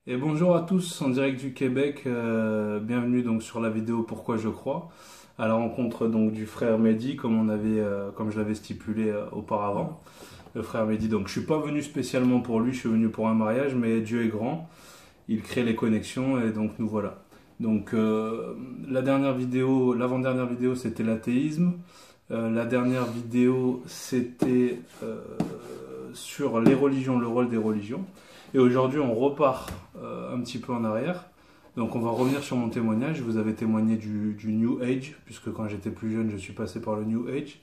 Et bonjour à tous en direct du Québec, bienvenue donc sur la vidéo Pourquoi je crois, à la rencontre donc du frère Mehdi comme je l'avais stipulé auparavant. Le frère Mehdi, donc je suis pas venu spécialement pour lui, je suis venu pour un mariage, mais Dieu est grand, il crée les connexions et donc nous voilà. Donc l'avant-dernière vidéo c'était l'athéisme, la dernière vidéo c'était sur les religions, le rôle des religions. Et aujourd'hui, on repart un petit peu en arrière. Donc, on va revenir sur mon témoignage. Je vous avais témoigné du New Age, puisque quand j'étais plus jeune, je suis passé par le New Age.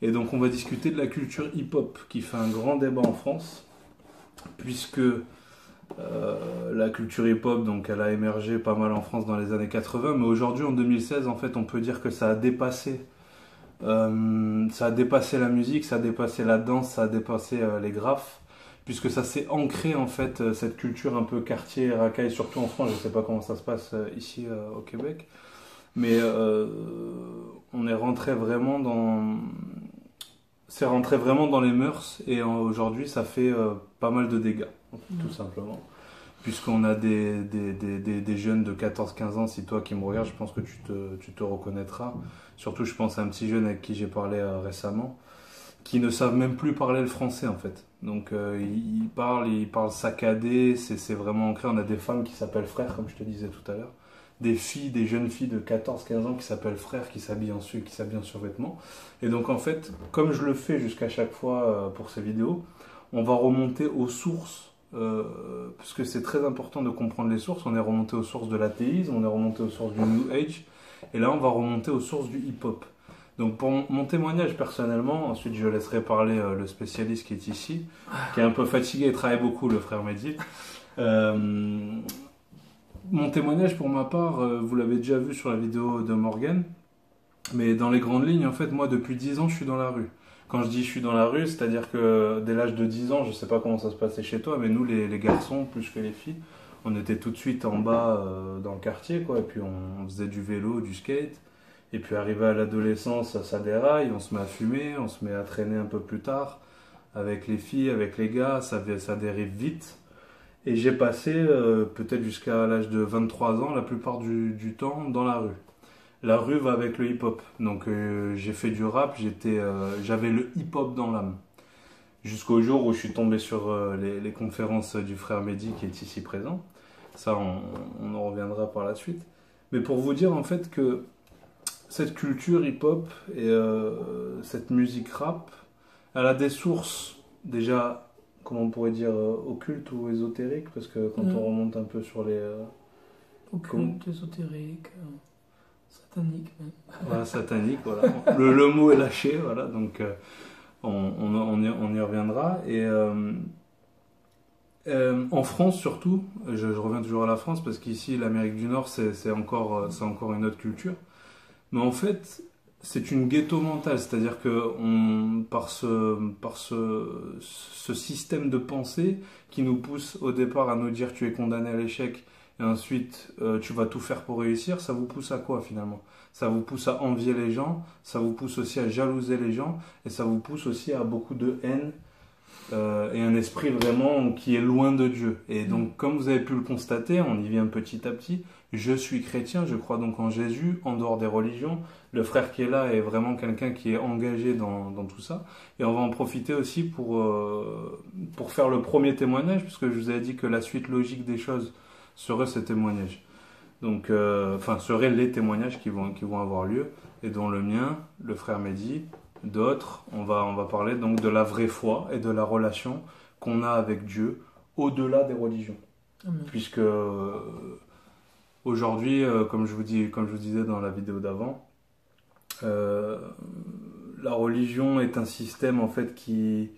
Et donc, on va discuter de la culture hip-hop, qui fait un grand débat en France, puisque la culture hip-hop, donc, elle a émergé pas mal en France dans les années 80, mais aujourd'hui, en 2016, en fait, on peut dire que ça a dépassé la musique, ça a dépassé la danse, ça a dépassé les graphes, puisque ça s'est ancré en fait, cette culture un peu quartier, racaille, surtout en France, je ne sais pas comment ça se passe ici au Québec, mais on est rentré vraiment dans... C'est rentré vraiment dans les mœurs et aujourd'hui ça fait pas mal de dégâts, tout simplement. Puisqu'on a des jeunes de 14-15 ans, si toi qui me regardes, je pense que tu te reconnaîtras. Surtout, je pense à un petit jeune avec qui j'ai parlé récemment, qui ne savent même plus parler le français en fait. Donc ils parlent saccadé, c'est vraiment ancré. On a des femmes qui s'appellent frères, comme je te disais tout à l'heure. Des filles, des jeunes filles de 14-15 ans qui s'appellent frères, qui s'habillent en survêtement. Et donc en fait, comme je le fais jusqu'à chaque fois pour ces vidéos, on va remonter aux sources, parce que c'est très important de comprendre les sources. On est remonté aux sources de l'athéisme, on est remonté aux sources du New Age, et là on va remonter aux sources du hip-hop. Donc pour mon témoignage personnellement, ensuite je laisserai parler le spécialiste qui est ici, qui est un peu fatigué et travaille beaucoup, le frère Mehdi. Euh, Mon témoignage pour ma part, vous l'avez déjà vu sur la vidéo de Morgan, mais dans les grandes lignes, en fait, moi depuis 10 ans je suis dans la rue. Quand je dis je suis dans la rue, c'est-à-dire que dès l'âge de 10 ans, je sais pas comment ça se passait chez toi, mais nous les garçons, plus que les filles, on était tout de suite en bas dans le quartier, quoi, et puis on faisait du vélo, du skate. Et puis arrivé à l'adolescence, ça déraille, on se met à fumer, on se met à traîner un peu plus tard avec les filles, avec les gars, ça dérive vite. Et j'ai passé peut-être jusqu'à l'âge de 23 ans la plupart du temps dans la rue. La rue va avec le hip-hop. Donc j'ai fait du rap, j'avais le hip-hop dans l'âme. Jusqu'au jour où je suis tombé sur les conférences du frère Mehdi qui est ici présent. Ça, on en reviendra par la suite. Mais pour vous dire en fait que cette culture hip-hop et cette musique rap, elle a des sources déjà, comment on pourrait dire, occultes ou ésotériques, parce que quand on remonte un peu sur les... Occulte, ésotérique, satanique même. voilà, sataniques, voilà. Le mot est lâché, voilà, donc on y reviendra. Et en France surtout, je reviens toujours à la France, parce qu'ici, l'Amérique du Nord, c'est encore une autre culture. Mais en fait, c'est une ghetto mentale, c'est-à-dire que ce système de pensée qui nous pousse au départ à nous dire tu es condamné à l'échec et ensuite tu vas tout faire pour réussir, ça vous pousse à quoi finalement? Ça vous pousse à envier les gens, ça vous pousse aussi à jalouser les gens et ça vous pousse aussi à beaucoup de haine et un esprit vraiment qui est loin de Dieu. Et donc, comme vous avez pu le constater, on y vient petit à petit. Je suis chrétien, je crois donc en Jésus, en dehors des religions. Le frère qui est là est vraiment quelqu'un qui est engagé dans tout ça. Et on va en profiter aussi pour faire le premier témoignage, puisque je vous avais dit que la suite logique des choses serait ce témoignage. Donc, enfin, seraient les témoignages qui vont avoir lieu, et dont le mien, le frère Mehdi, d'autres, on va parler donc de la vraie foi et de la relation qu'on a avec Dieu au-delà des religions. Amen. Puisque aujourd'hui, comme je vous disais dans la vidéo d'avant, euh, la religion est un système en fait qui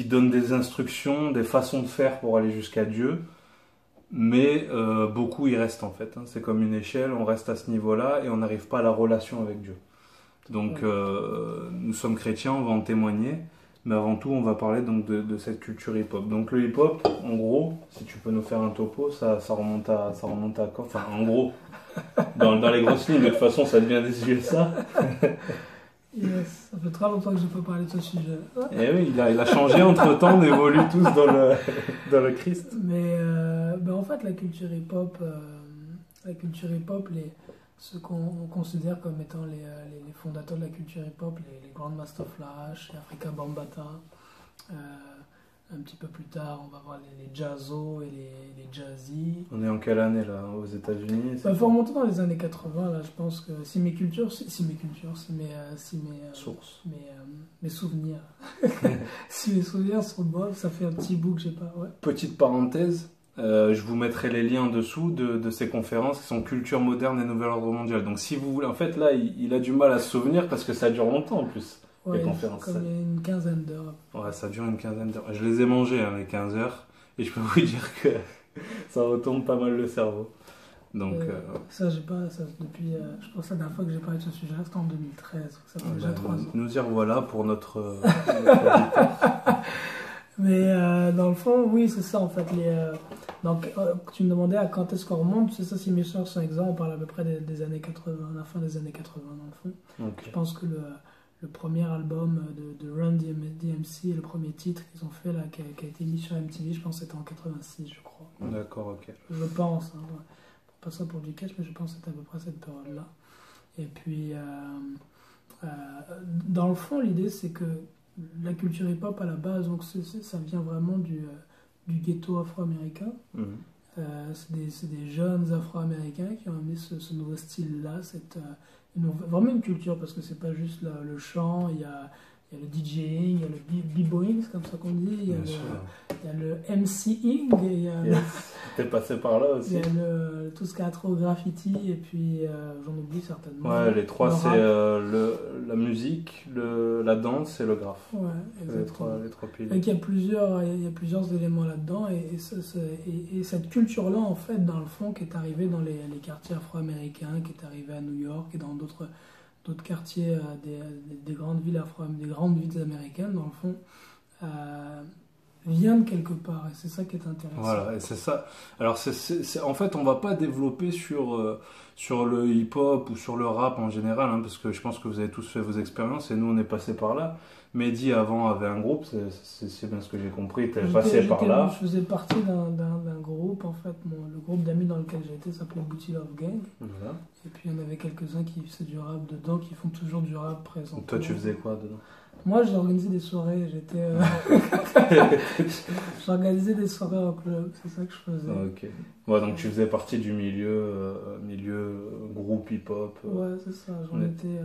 donne des instructions, des façons de faire pour aller jusqu'à Dieu, mais beaucoup y restent en fait. Hein. C'est comme une échelle, on reste à ce niveau-là et on n'arrive pas à la relation avec Dieu. Donc nous sommes chrétiens, on va en témoigner, mais avant tout on va parler donc de cette culture hip-hop. Donc le hip-hop, en gros, si tu peux nous faire un topo, ça remonte à quand? Enfin en gros, dans les grosses lignes, de toute façon ça devient des ça. Yes, ça fait très longtemps que je peux parler de ce sujet. Et oui, il a changé entre-temps, on évolue tous dans dans le Christ. Mais en fait, la culture hip-hop, ceux qu'on considère comme étant les fondateurs de la culture hip-hop, les Grandmaster Flash, les Afrika Bambaataa, un petit peu plus tard, on va voir les Jazzo et les Jazzy. On est en quelle année là, aux États-Unis? Il faut remonter dans les années 80, là, je pense que si mes Sources. mes souvenirs, si mes souvenirs sont bons, ça fait un petit bout que j'ai pas. Ouais. Petite parenthèse, je vous mettrai les liens en dessous de ces conférences qui sont Culture moderne et Nouvel ordre mondial. Donc si vous voulez, en fait là, il a du mal à se souvenir parce que ça dure longtemps en plus. Ouais, les conférences. Comme une quinzaine d'heures. Ouais, ça dure une quinzaine d'heures. Je les ai mangées, hein, les 15 heures, et je peux vous dire que ça retombe pas mal le cerveau. Donc, ça, j'ai pas, ça, depuis, je pense que la dernière fois que j'ai parlé de ce sujet-là, c'était en 2013. Ça fait déjà 3 ans. Nous y revoilà pour notre Mais dans le fond, oui, c'est ça en fait. Donc, tu me demandais à quand est-ce qu'on remonte, c'est ça, si mes soeurs sont exempts, on parle à peu près des années 80, la fin des années 80 dans le fond. Okay. Je pense que le premier album de Run DMC et le premier titre qu'ils ont fait là, qui a été mis sur MTV, je pense que c'était en 86, je crois. D'accord, ok. Je pense, hein, ouais. Pas ça pour du catch, mais je pense que c'était à peu près cette période-là. Et puis, dans le fond, l'idée c'est que la culture hip-hop à la base, donc ça vient vraiment du ghetto afro-américain. Mm-hmm. C'est des jeunes afro-américains qui ont amené ce nouveau style-là, vraiment une culture, parce que c'est pas juste le chant, il y a le DJing, il y a le b-boying, c'est comme ça qu'on dit, il y a le MCing, il y a t'es passé par là aussi. Il y a tout ce qui est trop graffiti, et puis j'en oublie certainement. Ouais, les trois, c'est la musique, la danse et le graphe. Ouais, exactement. Les trois piliers. Donc il y a plusieurs éléments là-dedans, et cette culture-là, en fait, dans le fond, qui est arrivée dans les quartiers afro-américains, qui est arrivée à New York et dans d'autres quartiers des grandes villes des grandes villes américaines, dans le fond, vient de quelque part, et c'est ça qui est intéressant. Voilà, et c'est ça. Alors, en fait, on va pas développer sur le hip-hop ou sur le rap en général, hein, parce que je pense que vous avez tous fait vos expériences, et nous, on est passé par là. Mehdi, avant, avait un groupe, c'est bien ce que j'ai compris, tu es passé par là. Je faisais partie d'un groupe, en fait. Le groupe d'amis dans lequel j'étais s'appelait Booty Love Gang. Voilà. Et puis, il y en avait quelques-uns qui faisaient du rap dedans, qui font toujours du rap présent. Donc toi, tu faisais quoi dedans? Moi, j'ai organisé des soirées, j'organisais des soirées en club, c'est ça que je faisais. Ok. Ouais, donc tu faisais partie du milieu groupe hip-hop. Ouais, c'est ça, j'en étais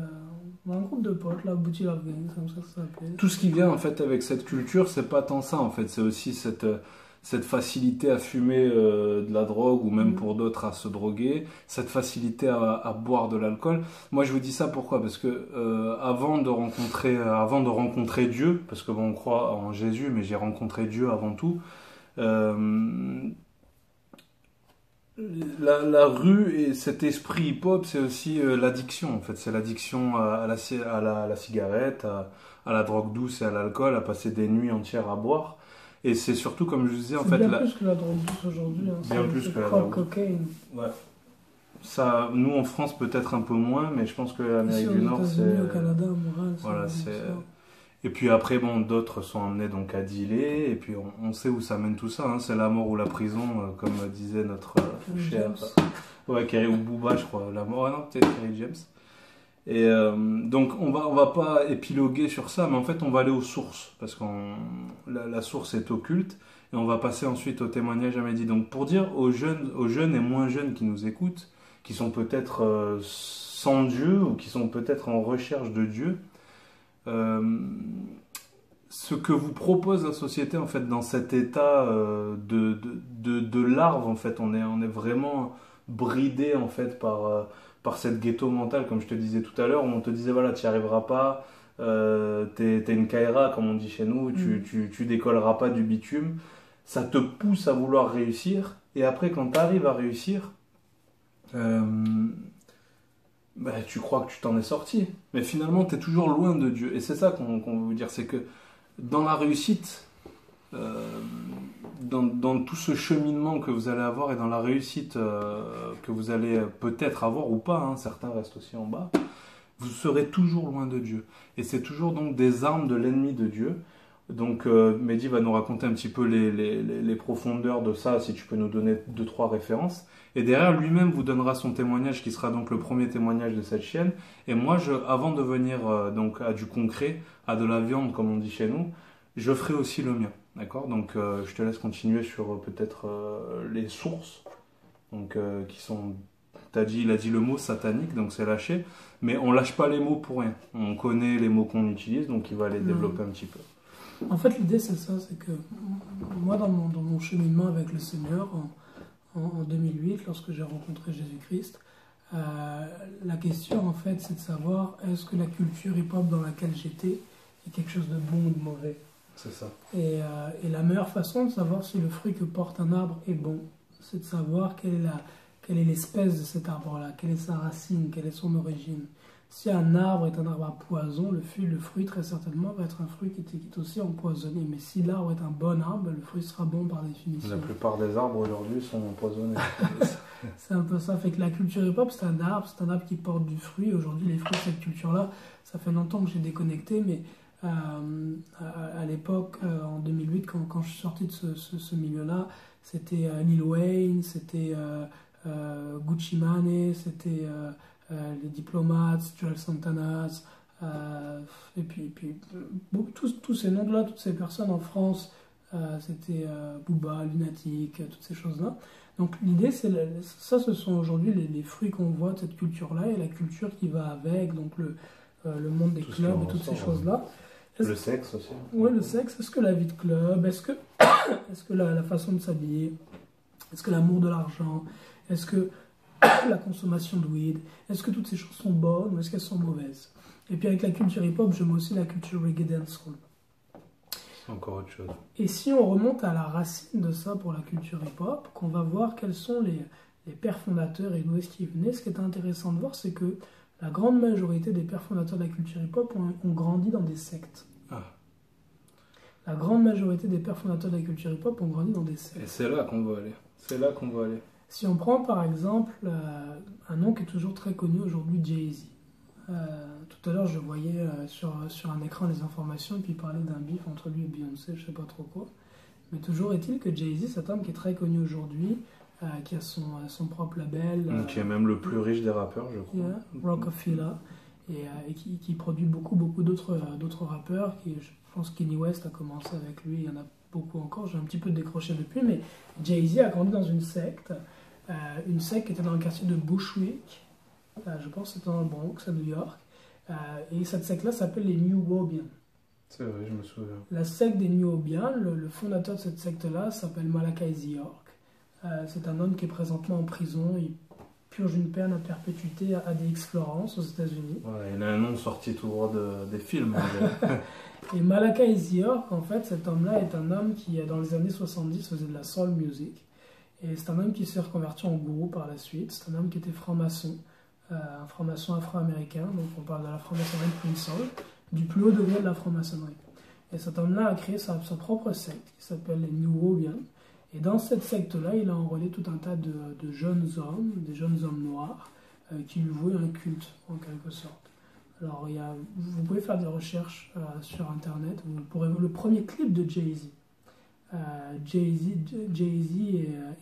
un groupe de potes, là, Booty Love Gang, comme ça s'appelait. Tout ce qui vient, en fait, avec cette culture, c'est pas tant ça, en fait, c'est aussi cette facilité à fumer de la drogue, ou même pour d'autres à se droguer, cette facilité à boire de l'alcool. Moi, je vous dis ça pourquoi? Parce que avant de rencontrer Dieu, parce que bon, on croit en Jésus, mais j'ai rencontré Dieu avant tout, la rue et cet esprit hip-hop, c'est aussi l'addiction, en fait. C'est l'addiction à la cigarette, à la drogue douce et à l'alcool, à passer des nuits entières à boire. Et c'est surtout, comme je disais, en fait... C'est bien plus que la drogue douce aujourd'hui. Hein. Bien plus que la drogue douce. Cocaine. Ouais. Ça, nous, en France, peut-être un peu moins, mais je pense que l'Amérique du Nord, c'est... au Canada, au Montréal, voilà, c'est... Et puis après, bon, d'autres sont amenés donc à dealer, et puis on sait où ça mène tout ça, hein. C'est la mort ou la prison, comme disait notre cher... Ouais, Kerry ou Booba, je crois. La mort, non, peut-être Kerry James. Et donc on va pas épiloguer sur ça, mais en fait on va aller aux sources, parce que la source est occulte, et on va passer ensuite au témoignage à Mehdi. Donc pour dire aux jeunes et moins jeunes qui nous écoutent, qui sont peut-être sans Dieu, ou qui sont peut-être en recherche de Dieu, ce que vous propose la société, en fait, dans cet état de larve, en fait, on est vraiment bridé, en fait, par cette ghetto mentale, comme je te disais tout à l'heure, où on te disait, voilà, tu n'y arriveras pas, t'es une Kaira, comme on dit chez nous, tu décolleras pas du bitume. Ça te pousse à vouloir réussir, et après, quand tu arrives à réussir, tu crois que tu t'en es sorti, mais finalement, tu es toujours loin de Dieu. Et c'est ça qu'on veut vous dire, c'est que dans la réussite, dans tout ce cheminement que vous allez avoir, et dans la réussite que vous allez peut-être avoir ou pas, hein, certains restent aussi en bas, vous serez toujours loin de Dieu. Et c'est toujours donc des armes de l'ennemi de Dieu. Donc Mehdi va nous raconter un petit peu les profondeurs de ça, si tu peux nous donner 2-3 références. Et derrière, lui-même vous donnera son témoignage, qui sera donc le premier témoignage de cette chienne. Et moi, avant de venir donc à du concret, à de la viande comme on dit chez nous, je ferai aussi le mien. D'accord? Donc je te laisse continuer sur peut-être les sources, donc qui sont... il a dit le mot satanique, donc c'est lâché. Mais on lâche pas les mots pour rien. On connaît les mots qu'on utilise, donc il va les développer un petit peu. En fait, l'idée, c'est ça, c'est que moi, dans mon cheminement avec le Seigneur, en 2008, lorsque j'ai rencontré Jésus-Christ, la question, en fait, c'est de savoir, est-ce que la culture hip-hop dans laquelle j'étais est quelque chose de bon ou de mauvais? C'est ça. Et la meilleure façon de savoir si le fruit que porte un arbre est bon, c'est de savoir quelle est l'espèce de cet arbre-là, quelle est sa racine, quelle est son origine. Si un arbre est un arbre à poison, le fruit très certainement va être un fruit qui est aussi empoisonné. Mais si l'arbre est un bon arbre, le fruit sera bon par définition. La plupart des arbres aujourd'hui sont empoisonnés. C'est un peu ça. Fait que la culture hip-hop, c'est un arbre qui porte du fruit. Aujourd'hui, les fruits de cette culture-là, ça fait longtemps que j'ai déconnecté, mais à l'époque, en 2008, quand je suis sorti de ce milieu-là, c'était Lil Wayne, c'était Gucci Mane, c'était... les Diplomates, Joel Santana, et puis tous ces noms-là, toutes ces personnes en France, c'était Booba, Lunatic, toutes ces choses-là. Donc l'idée, ça, ce sont aujourd'hui les fruits qu'on voit de cette culture-là et la culture qui va avec, donc le monde des clubs et toutes ces choses-là. Le sexe aussi. Oui, le sexe. Est-ce que la vie de club, est-ce que la façon de s'habiller, est-ce que l'amour de l'argent, est-ce que la consommation de weed, est-ce que toutes ces choses sont bonnes ou est-ce qu'elles sont mauvaises? Et puis avec la culture hip-hop, j'aime aussi la culture reggae dancehall. C'est encore autre chose. Et si on remonte à la racine de ça pour la culture hip-hop, qu'on va voir quels sont les pères fondateurs et d'où est-ce qu'ils venaient, ce qui est intéressant de voir, c'est que la grande majorité des pères fondateurs de la culture hip-hop ont grandi dans des sectes. Ah. La grande majorité des pères fondateurs de la culture hip-hop ont grandi dans des sectes. Et c'est là qu'on va aller. C'est là qu'on va aller. Si on prend par exemple un nom qui est toujours très connu aujourd'hui, Jay-Z. Tout à l'heure, je voyais sur un écran les informations et puis il parlait d'un bif entre lui et Beyoncé, je sais pas trop quoi. Mais toujours est-il que Jay-Z, c'est un homme qui est très connu aujourd'hui, qui a son propre label. Qui est même le plus riche des rappeurs, je crois. Yeah, Rockefeller. Et qui produit beaucoup d'autres rappeurs. Je pense que Kanye West a commencé avec lui, il y en a beaucoup encore. J'ai un petit peu décroché depuis, mais Jay-Z a grandi dans une secte qui était dans le quartier de Bushwick. Je pense que c'était dans le Bronx, à New York. Et cette secte-là s'appelle les New Wobians. C'est vrai, je me souviens. La secte des New Wobians, le fondateur de cette secte-là s'appelle Malachi Z. York. C'est un homme qui est présentement en prison. Il purge une peine à perpétuité à ADX Florence, aux États-Unis. Ouais, il a un nom sorti tout droit des films. Et Malachi Z. York, en fait, cet homme-là est un homme qui, dans les années 70, faisait de la soul music. Et c'est un homme qui s'est reconverti en gourou par la suite. C'est un homme qui était franc-maçon, un franc-maçon afro-américain. Donc on parle de la franc-maçonnerie de Princeton, du plus haut degré de la franc-maçonnerie. Et cet homme-là a créé sa propre secte qui s'appelle les New Wobians. Et dans cette secte-là, il a enrôlé tout un tas de jeunes hommes, des jeunes hommes noirs, qui lui vouaient un culte, en quelque sorte. Alors vous pouvez faire des recherches sur Internet. Vous pourrez voir le premier clip de Jay-Z. Jay-Z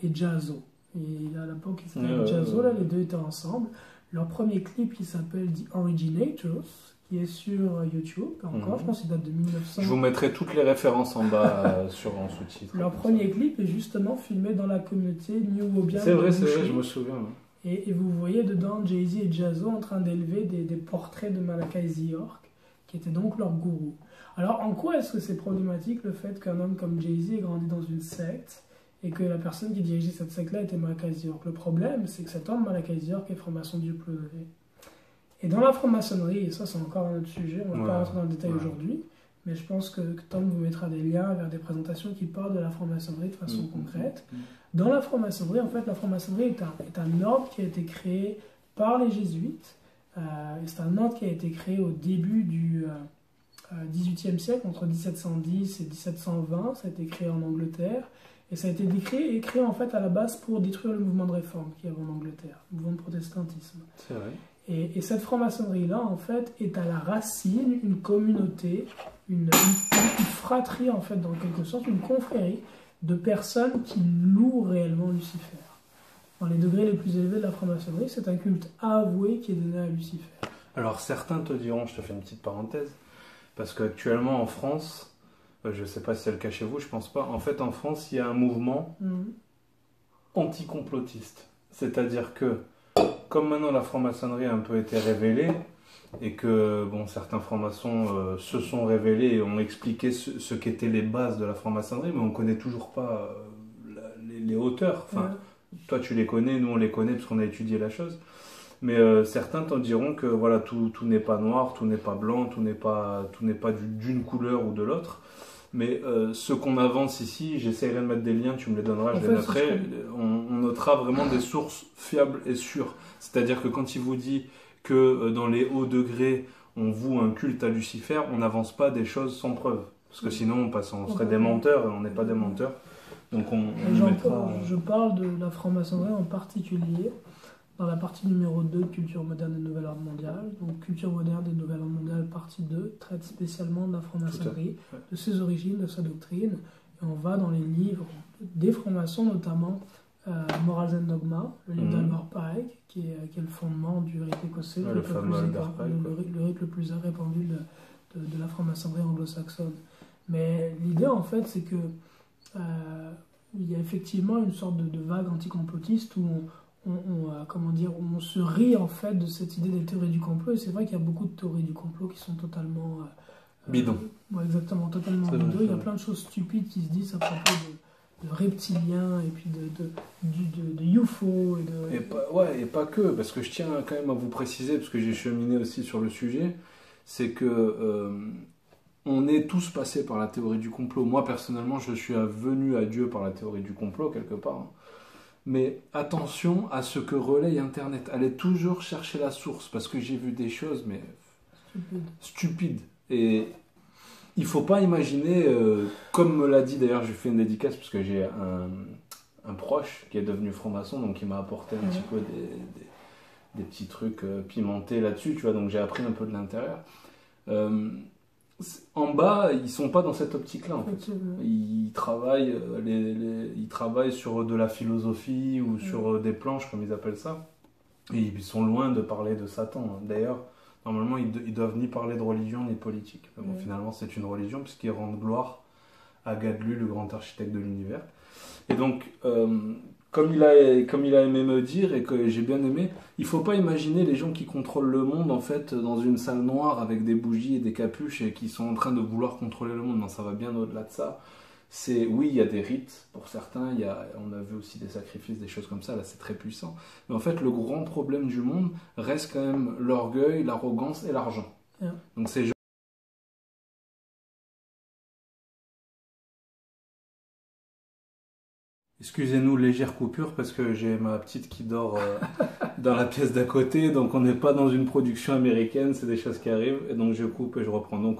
et Jaz-O. Et à l'époque, ils s'appelaient Jaz-O, là, les deux étaient ensemble. Leur premier clip qui s'appelle The Originators, qui est sur YouTube encore, je pense qu'il date de 1900. Je vous mettrai toutes les références en bas en sous-titres. Leur premier clip est justement filmé dans la communauté New Wobian. C'est vrai, je me souviens. Et vous voyez dedans Jay-Z et Jaz-O en train d'élever des portraits de Malachi Z. York, qui était donc leur gourou. Alors, en quoi est-ce que c'est problématique le fait qu'un homme comme Jay-Z ait grandi dans une secte et que la personne qui dirigeait cette secte-là était Malachi Z. York? Le problème, c'est que cet homme, Malachi Z. York, est franc-maçon du plus élevé. Et dans la franc-maçonnerie, et ça c'est encore un autre sujet, on ne va pas rentrer dans le détail aujourd'hui, mais je pense que Tom vous mettra des liens vers des présentations qui parlent de la franc-maçonnerie de façon concrète. Dans la franc-maçonnerie, en fait, la franc-maçonnerie est un ordre qui a été créé par les jésuites. Et c'est un ordre qui a été créé au début du XVIIIe siècle, entre 1710 et 1720. Ça a été créé en Angleterre. Et ça a été créé en fait à la base pour détruire le mouvement de réforme qu'il y avait en Angleterre, le mouvement de protestantisme. C'est vrai. Et cette franc-maçonnerie-là, en fait, est à la racine une communauté, une fratrie, en fait, dans quelque sorte, une confrérie de personnes qui louent réellement Lucifer. Dans les degrés les plus élevés de la franc-maçonnerie, c'est un culte avoué qui est donné à Lucifer. Alors certains te diront, je te fais une petite parenthèse, parce qu'actuellement en France, je ne sais pas si c'est le cas chez vous, je pense pas, en fait en France, il y a un mouvement anti-complotiste. C'est-à-dire que, comme maintenant la franc-maçonnerie a un peu été révélée, et que bon, certains francs-maçons se sont révélés et ont expliqué ce qu'étaient les bases de la franc-maçonnerie, mais on ne connaît toujours pas les hauteurs. Enfin, toi tu les connais, nous on les connaît parce qu'on a étudié la chose. Mais certains t'en diront que voilà, tout n'est pas noir, tout n'est pas blanc, tout n'est pas d'une couleur ou de l'autre. Mais ce qu'on avance ici, j'essaierai de mettre des liens, tu me les donneras, je les noterai. On notera vraiment des sources fiables et sûres. C'est-à-dire que quand il vous dit que dans les hauts degrés, on voue un culte à Lucifer, on n'avance pas des choses sans preuve. Parce que sinon, on serait des menteurs et on n'est pas des menteurs. Donc je parle de la franc-maçonnerie en particulier dans la partie numéro 2, Culture moderne et Nouvel Ordre mondial. Donc Culture moderne et Nouvel Ordre mondial, partie 2, traite spécialement de la franc-maçonnerie, de ses origines, de sa doctrine. Et on va dans les livres des francs-maçons, notamment Morals and Dogma, le livre d'Albert Pike, qui est le fondement du rite écossais, le rite le plus répandu de la franc-maçonnerie anglo-saxonne. Mais l'idée, en fait, c'est que il y a effectivement une sorte de vague anticomplotiste où on se rit en fait de cette idée des théories du complot. Et c'est vrai qu'il y a beaucoup de théories du complot qui sont totalement bidon. Exactement, totalement bidon. Il y a plein de choses stupides qui se disent à propos de reptiliens et puis de UFO et pas que, parce que je tiens quand même à vous préciser, parce que j'ai cheminé aussi sur le sujet, c'est que on est tous passés par la théorie du complot. Moi personnellement, je suis venu à Dieu par la théorie du complot quelque part. Mais attention à ce que relaye Internet. Allez toujours chercher la source, parce que j'ai vu des choses, mais stupides. Et il ne faut pas imaginer, comme me l'a dit d'ailleurs, j'ai fait une dédicace, parce que j'ai un proche qui est devenu franc-maçon, donc il m'a apporté un petit peu des petits trucs pimentés là-dessus, tu vois, donc j'ai appris un peu de l'intérieur. En bas, ils sont pas dans cette optique-là. En fait. Ils travaillent sur de la philosophie ou sur des planches, comme ils appellent ça. Et ils sont loin de parler de Satan. D'ailleurs, normalement, ils doivent ni parler de religion ni de politique. Bon, finalement, c'est une religion puisqu'ils rendent gloire à Gadlu, le grand architecte de l'univers. Et donc, comme il a aimé me dire et que j'ai bien aimé, il ne faut pas imaginer les gens qui contrôlent le monde en fait dans une salle noire avec des bougies et des capuches et qui sont en train de vouloir contrôler le monde. Non, ça va bien au-delà de ça. Oui, il y a des rites pour certains, on a vu aussi des sacrifices, des choses comme ça, là c'est très puissant. Mais en fait, le grand problème du monde reste quand même l'orgueil, l'arrogance et l'argent. Donc ces gens. Excusez-nous, légère coupure parce que j'ai ma petite qui dort dans la pièce d'à côté, donc on n'est pas dans une production américaine, c'est des choses qui arrivent, et donc je coupe et je reprends. Donc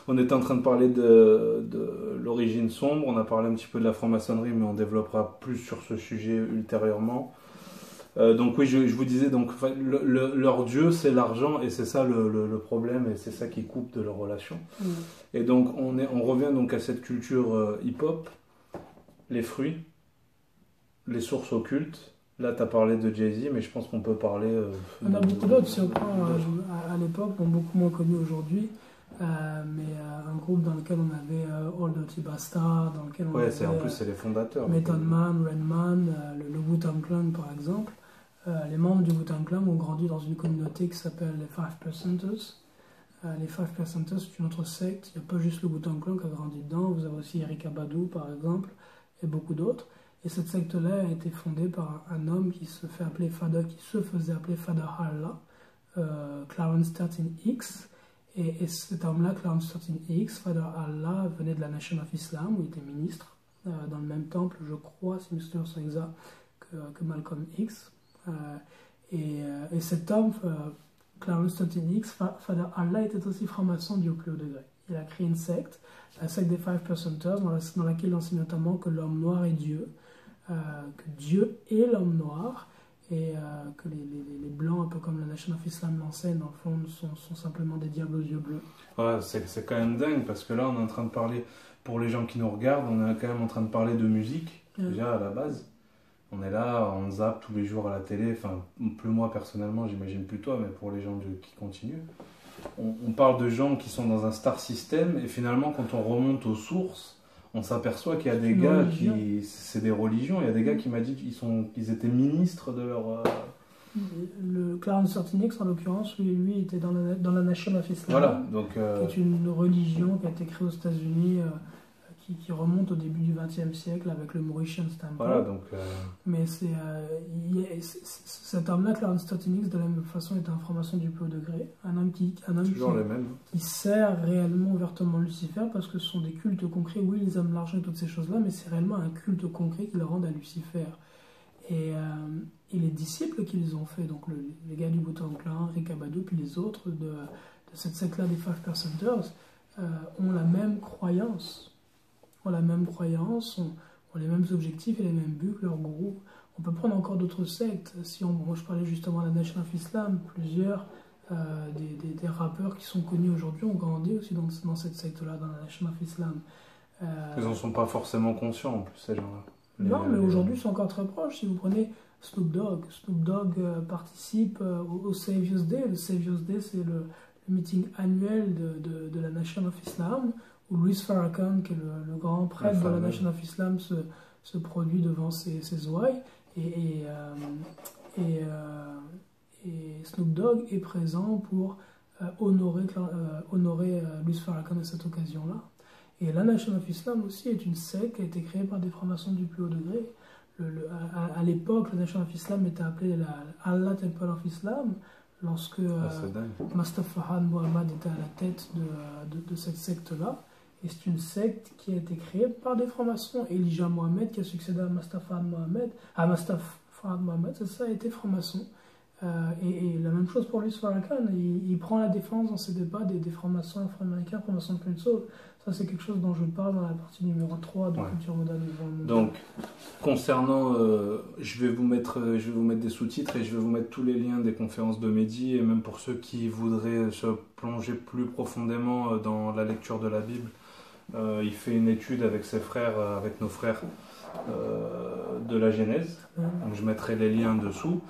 on était en train de parler de l'origine sombre, on a parlé un petit peu de la franc-maçonnerie, mais on développera plus sur ce sujet ultérieurement. Donc oui, je vous disais, donc leur dieu c'est l'argent, et c'est ça le problème, et c'est ça qui coupe de leur relation. Et donc on revient donc à cette culture hip-hop, les fruits, les sources occultes. Là, tu as parlé de Jay-Z, mais je pense qu'on peut parler... on a beaucoup d'autres, si on prend à l'époque, beaucoup moins connus aujourd'hui, mais un groupe dans lequel on avait Old Dirty Bastard, dans lequel on avait... en plus, c'est les fondateurs. Method Man, Redman, le Wu-Tang Clan, par exemple. Les membres du Wu-Tang Clan ont grandi dans une communauté qui s'appelle les Five Percenters. Les Five Percenters, c'est une autre secte. Il n'y a pas juste le Wu-Tang Clan qui a grandi dedans. Vous avez aussi Erykah Badu, par exemple, et beaucoup d'autres. Et cette secte-là a été fondée par un homme qui se faisait appeler Father Allah, Clarence 13X. Et cet homme-là, Clarence 13X, Father Allah, venait de la Nation of Islam, où il était ministre, dans le même temple, je crois, si mes souvenirs sont exacts, que Malcolm X. Et cet homme, Clarence 13X, Father Allah, était aussi franc-maçon du plus haut degré. Il a créé une secte, la secte des Five Percenters, dans laquelle il enseigne notamment que l'homme noir est Dieu, que Dieu est l'homme noir, et que les blancs, un peu comme la Nation of Islam l'enseigne, dans le fond, sont simplement des diables aux yeux bleus. Ouais, c'est quand même dingue, parce que là, on est en train de parler, pour les gens qui nous regardent, on est quand même en train de parler de musique, déjà à la base. On est là, on zappe tous les jours à la télé, enfin, plus moi personnellement, j'imagine plus toi, mais pour les gens qui continuent. On parle de gens qui sont dans un star system, et finalement, quand on remonte aux sources, on s'aperçoit qu'il y a des gars qui... C'est des religions, il y a des gars qui m'ont dit qu'ils étaient ministres de leur... Le Clarence Sortinix, en l'occurrence, lui était dans la Nation of Islam, voilà, donc, qui est une religion qui a été créée aux États-Unis, qui remonte au début du XXe siècle avec le Mauritian Temple. Voilà, donc... Mais cet homme-là, Clarence Sortinix, de la même façon, est un franc-maçon du plus haut degré. Un homme qui sert réellement ouvertement Lucifer, parce que ce sont des cultes concrets. Oui, ils aiment l'argent et toutes ces choses-là, mais c'est réellement un culte concret qu'ils rendent à Lucifer. Et les disciples qu'ils ont fait, donc les gars du Wu-Tang Clan, Rick Abadou, puis les autres de cette secte-là des Five Percenters, ont la même croyance. Ont les mêmes objectifs et les mêmes buts que leur gourou. On peut prendre encore d'autres sectes. Moi, je parlais justement de la Nation of Islam. Plusieurs des rappeurs qui sont connus aujourd'hui ont grandi aussi dans cette secte-là, dans la Nation of Islam. Ils n'en sont pas forcément conscients, en plus, ces gens-là. Non, mais aujourd'hui, ils sont encore très proches. Si vous prenez Snoop Dogg participe au Savior's Day. Le Savior's Day, c'est le meeting annuel de la Nation of Islam, où Louis Farrakhan, qui est le grand prêtre de la Nation of Islam, se produit devant ses ouailles, et Snoop Dogg est présent pour honorer Louis Farrakhan à cette occasion-là. Et la Nation of Islam aussi est une secte qui a été créée par des francs-maçons du plus haut degré. À l'époque, la Nation of Islam était appelée la Allah Temple of Islam, lorsque Master Fahad Mohammad était à la tête de cette secte-là. Et c'est une secte qui a été créée par des francs-maçons. Elijah Mohammed, qui a succédé à Master Fahad Mohammad, c'est ça, a été franc-maçon. Et la même chose pour Louis Farrakhan, il prend la défense dans ses débats des francs-maçons afro-américains, francs-maçons de Prince Hall. Ça, c'est quelque chose dont je parle dans la partie numéro 3 de Culture Moderne. Donc, concernant, je vais vous mettre des sous-titres et je vais vous mettre tous les liens des conférences de Mehdi, et même pour ceux qui voudraient se plonger plus profondément dans la lecture de la Bible. Il fait une étude avec ses frères, avec nos frères de la Genèse. Donc, je mettrai les liens dessous.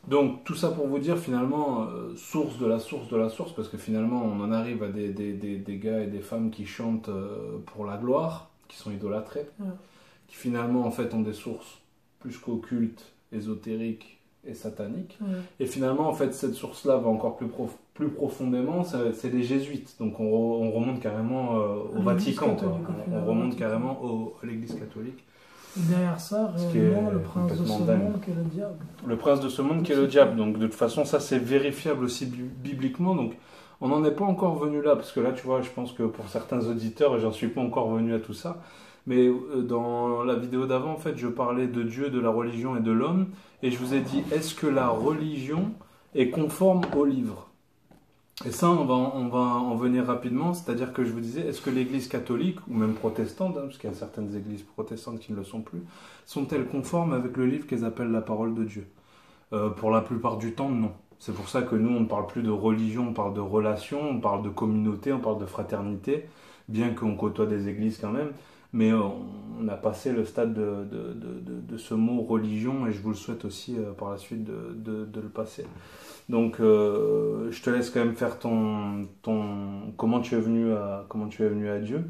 Donc tout ça pour vous dire finalement, source de la source, parce que finalement on en arrive à des gars et des femmes qui chantent pour la gloire, qui sont idolâtrés, qui finalement en fait ont des sources plus qu'occultes, ésotériques et sataniques. Et finalement en fait cette source-là va encore plus profondément, c'est les jésuites. Donc on remonte carrément au Vatican, on remonte carrément à l'Église catholique. Et derrière ça, réellement, le prince de ce monde qui est le diable. Le prince de ce monde qui est le diable. Donc de toute façon, ça c'est vérifiable aussi bibliquement. Donc on n'en est pas encore venu là, parce que là, tu vois, je pense que pour certains auditeurs, j'en suis pas encore venu à tout ça. Mais dans la vidéo d'avant, en fait, je parlais de Dieu, de la religion et de l'homme. Et je vous ai dit, est-ce que la religion est conforme au livre ? Et ça, on va en venir rapidement, c'est-à-dire que je vous disais, est-ce que l'Église catholique, ou même protestante, parce qu'il y a certaines églises protestantes qui ne le sont plus, sont-elles conformes avec le livre qu'elles appellent la parole de Dieu ? Pour la plupart du temps, non. C'est pour ça que nous, on ne parle plus de religion, on parle de relation, on parle de communauté, on parle de fraternité, bien qu'on côtoie des églises quand même, mais on a passé le stade de ce mot religion, et je vous le souhaite aussi par la suite de le passer. Donc, je te laisse quand même faire comment tu es venu à Dieu,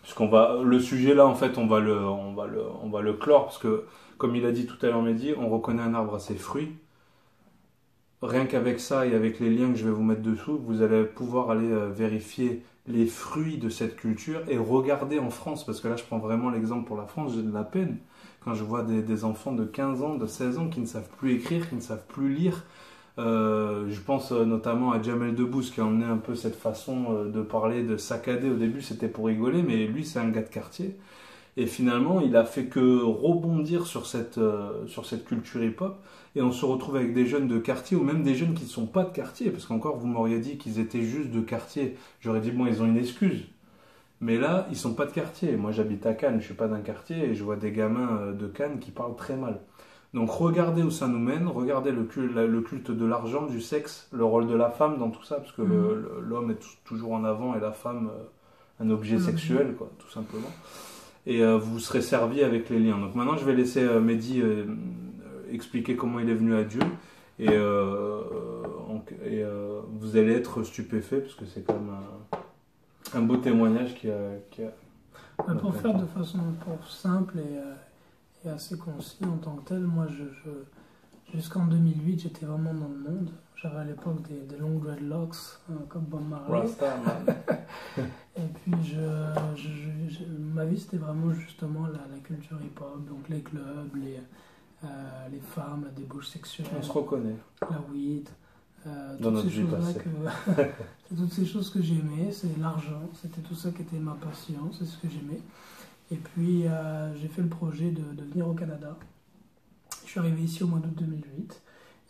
puisqu'on va le sujet là en fait on va le clore, parce que comme il a dit tout à l'heure Mehdi, on reconnaît un arbre à ses fruits. Rien qu'avec ça et avec les liens que je vais vous mettre dessous, vous allez pouvoir aller vérifier les fruits de cette culture et regarder en France, parce que là je prends vraiment l'exemple pour la France, j'ai de la peine quand je vois des enfants de 15 ans, de 16 ans qui ne savent plus écrire, qui ne savent plus lire. Je pense notamment à Jamel Debbouze qui a emmené un peu cette façon de parler, de saccader. Au début c'était pour rigoler, mais lui c'est un gars de quartier, et finalement il a fait que rebondir sur cette culture hip-hop, et on se retrouve avec des jeunes de quartier, ou même des jeunes qui ne sont pas de quartier, parce qu'encore vous m'auriez dit qu'ils étaient juste de quartier, j'aurais dit bon, ils ont une excuse, Mais là, ils sont pas de quartier. Moi, j'habite à Cannes, je suis pas d'un quartier et je vois des gamins de Cannes qui parlent très mal. Donc, regardez où ça nous mène, regardez le culte de l'argent, du sexe, le rôle de la femme dans tout ça, parce que l'homme est toujours en avant et la femme un objet sexuel, quoi, tout simplement. Et vous vous serez servi avec les liens. Donc maintenant, je vais laisser Mehdi expliquer comment il est venu à Dieu. Et, vous allez être stupéfait, parce que c'est quand même un beau témoignage qui a... Pour faire de façon simple et assez concis en tant que tel, moi, jusqu'en 2008, j'étais vraiment dans le monde. J'avais à l'époque des longs dreadlocks, comme Bob Marley. Rasta, man. Et puis, ma vie, c'était vraiment justement la culture hip-hop, donc les clubs, les femmes, la débauche sexuelle. On se reconnaît. La weed. Dans notre vie passée. C'est toutes ces choses que j'aimais, c'est l'argent, c'était tout ça qui était ma passion, c'est ce que j'aimais. Et puis, j'ai fait le projet de venir au Canada. Je suis arrivé ici au mois d'août 2008.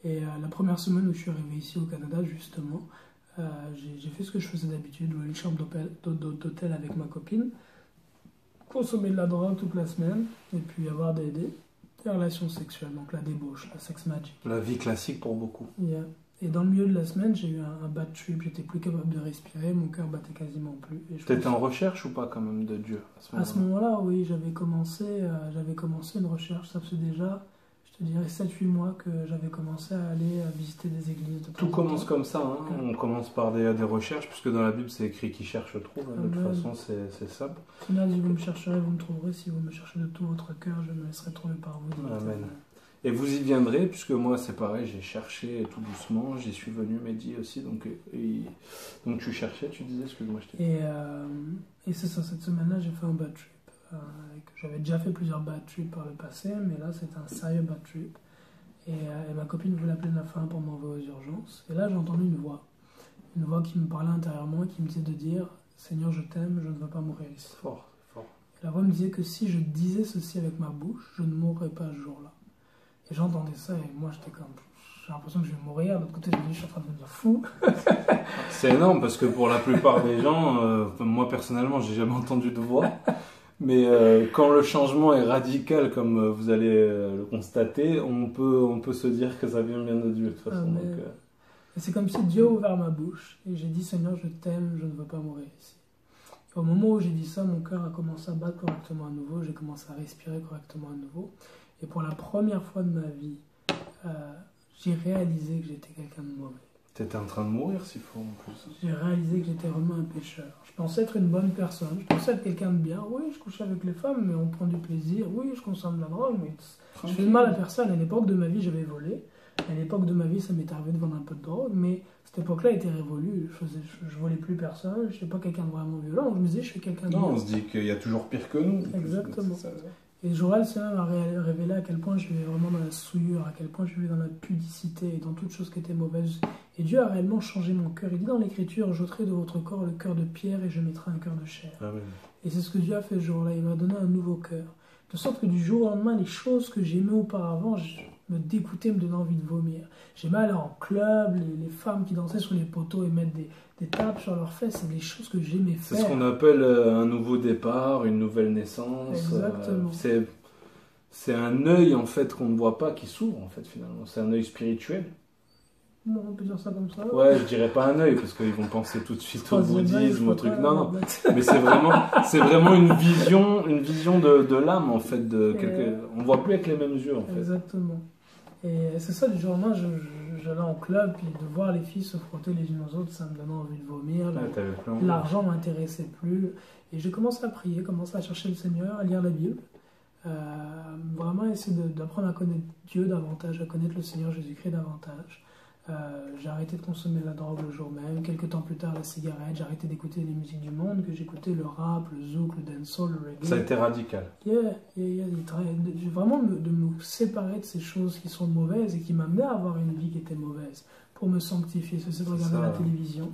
Et la première semaine où je suis arrivé ici au Canada, justement, j'ai fait ce que je faisais d'habitude, louer une chambre d'hôtel avec ma copine, consommer de la drogue toute la semaine, et puis avoir des relations sexuelles, donc la débauche, la sex magic. La vie classique pour beaucoup. Yeah. Et dans le milieu de la semaine, j'ai eu un bad trip, j'étais plus capable de respirer, mon cœur battait quasiment plus. T'étais en recherche ou pas quand même de Dieu à ce moment-là, oui, j'avais commencé une recherche, ça faisait déjà... Je te dirais 7-8 mois que j'avais commencé à aller visiter des églises. Tout commence comme ça, hein. On commence par des recherches, puisque dans la Bible c'est écrit qui cherche trouve, de toute façon c'est simple. Seigneur dit vous me chercherez, vous me trouverez, si vous me cherchez de tout votre cœur, je me laisserai trouver par vous. Amen. Et vous y viendrez, puisque moi c'est pareil, j'ai cherché tout doucement, j'y suis venu, Mehdi aussi, donc tu cherchais, tu disais, excuse-moi je t'ai... Et c'est ça, cette semaine-là j'ai fait un bad trip. J'avais déjà fait plusieurs bad trips par le passé, mais là c'était un sérieux bad trip. Et ma copine voulait appeler ma femme pour m'envoyer aux urgences. Et là j'ai entendu une voix qui me parlait intérieurement, qui me disait de dire Seigneur, je t'aime, je ne veux pas mourir ici. Fort, fort. Et la voix me disait que si je disais ceci avec ma bouche, je ne mourrais pas ce jour-là. Et j'entendais ça et moi j'étais comme, j'ai l'impression que je vais mourir. De l'autre côté, je me dis, je suis en train de devenir fou. C'est énorme parce que pour la plupart des gens, moi personnellement, j'ai jamais entendu de voix. Mais quand le changement est radical, comme vous allez le constater, on peut se dire que ça vient bien de Dieu de toute façon. Et c'est comme si Dieu a ouvert ma bouche et j'ai dit Seigneur, je t'aime, je ne veux pas mourir ici. Et au moment où j'ai dit ça, mon cœur a commencé à battre correctement à nouveau, j'ai commencé à respirer correctement à nouveau. Et pour la première fois de ma vie, j'ai réalisé que j'étais quelqu'un de mauvais. T'étais en train de mourir s'il faut en plus. J'ai réalisé que j'étais vraiment un pécheur. Je pensais être une bonne personne, je pensais être quelqu'un de bien. Oui, je couchais avec les femmes, mais on prend du plaisir. Oui, je consomme de la drogue, mais je fais de mal à personne. À l'époque de ma vie, j'avais volé. À l'époque de ma vie, ça m'est arrivé de vendre un peu de drogue, mais cette époque-là était révolue. Je volais plus personne, je n'étais pas quelqu'un de vraiment violent. Donc je me disais, je suis quelqu'un de bien. Non, on se dit qu'il y a toujours pire que nous. Exactement. Et Joël, Seigneur m'a révélé à quel point je vivais vraiment dans la souillure, à quel point je vivais dans la pudicité et dans toute chose qui était mauvaise. Et Dieu a réellement changé mon cœur. Il dit dans l'Écriture, j'ôterai de votre corps le cœur de pierre et je mettrai un cœur de chair. Amen. Et c'est ce que Dieu a fait ce jour-là. Il m'a donné un nouveau cœur. De sorte que du jour au lendemain, les choses que j'aimais auparavant me dégoûtaient, me donnaient envie de vomir. J'aimais aller en club, les femmes qui dansaient sur les poteaux et mettre des tapes sur leurs fesses, c'est des choses que j'aimais faire. C'est ce qu'on appelle un nouveau départ, une nouvelle naissance. Exactement. C'est un œil en fait qu'on ne voit pas qui s'ouvre en fait finalement. C'est un œil spirituel. Bon, on peut dire ça comme ça. Ouais, je dirais pas un œil parce qu'ils vont penser tout de suite au bouddhisme, au truc. Non. Mais c'est vraiment une vision de l'âme en fait. On voit plus avec les mêmes yeux en fait. Exactement. Et c'est ça, du jour au lendemain, j'allais en club, puis de voir les filles se frotter les unes aux autres, ça me donnait envie de vomir. L'argent m'intéressait plus. Et j'ai commencé à prier, commencé à chercher le Seigneur, à lire la Bible. Vraiment essayer d'apprendre à connaître Dieu davantage, à connaître le Seigneur Jésus-Christ davantage. J'ai arrêté de consommer la drogue le jour même. Quelques temps plus tard, la cigarette. J'ai arrêté d'écouter les musiques du monde, que j'écoutais le rap, le zouk, le dancehall, le reggae. Ça a été radical. Vraiment de me séparer de ces choses qui sont mauvaises et qui m'amenaient à avoir une vie qui était mauvaise pour me sanctifier. C'est de regarder la télévision.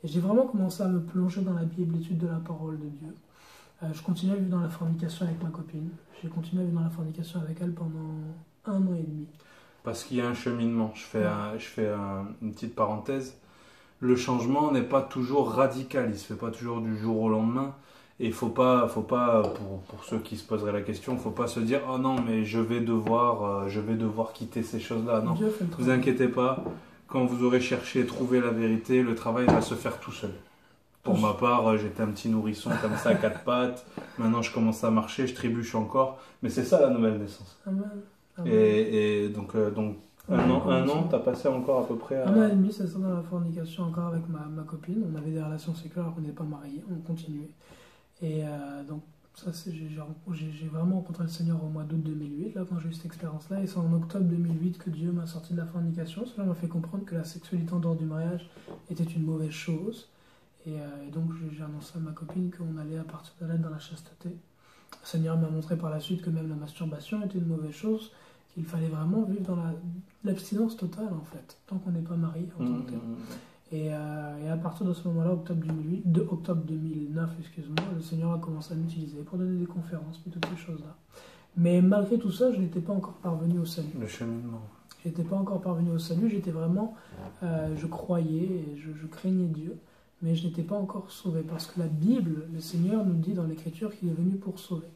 Et j'ai vraiment commencé à me plonger dans la Bible, l'étude de la parole de Dieu. Je continuais à vivre dans la fornication avec ma copine. J'ai continué à vivre dans la fornication avec elle pendant 1 an et demi. Parce qu'il y a un cheminement. Je fais une petite parenthèse. Le changement n'est pas toujours radical. Il ne se fait pas toujours du jour au lendemain. Et il faut pas pour ceux qui se poseraient la question, faut pas se dire oh non mais je vais devoir quitter ces choses-là. Non, Dieu fait le vous travail. inquiétez pas. Quand vous aurez cherché, trouvé la vérité, le travail va se faire tout seul. Pour ma part, j'étais un petit nourrisson comme ça, à quatre pattes. Maintenant, je commence à marcher, je trébuche encore. Mais c'est ça la nouvelle naissance. Amen. Amen. Et donc un an, t'as passé encore à peu près à... 1 an et demi, c'est ça, dans la fornication encore avec ma copine. On avait des relations sexuelles alors qu'on n'était pas mariés, on continuait. Et donc, ça, j'ai vraiment rencontré le Seigneur au mois d'août 2008, là, quand j'ai eu cette expérience-là. Et c'est en octobre 2008 que Dieu m'a sorti de la fornication. Cela m'a fait comprendre que la sexualité en dehors du mariage était une mauvaise chose. Et donc, j'ai annoncé à ma copine qu'on allait à partir de là dans la chasteté. Le Seigneur m'a montré par la suite que même la masturbation était une mauvaise chose, qu'il fallait vraiment vivre dans l'abstinence totale, en fait, tant qu'on n'est pas marié en tant que tel. Et à partir de ce moment-là, octobre 2009, excuse-moi, le Seigneur a commencé à m'utiliser pour donner des conférences, puis toutes ces choses-là. Mais malgré tout ça, je n'étais pas encore parvenu au salut. Le cheminement. Je n'étais pas encore parvenu au salut, j'étais vraiment, je croyais, et je craignais Dieu, mais je n'étais pas encore sauvé, parce que la Bible, le Seigneur nous dit dans l'Écriture qu'il est venu pour sauver.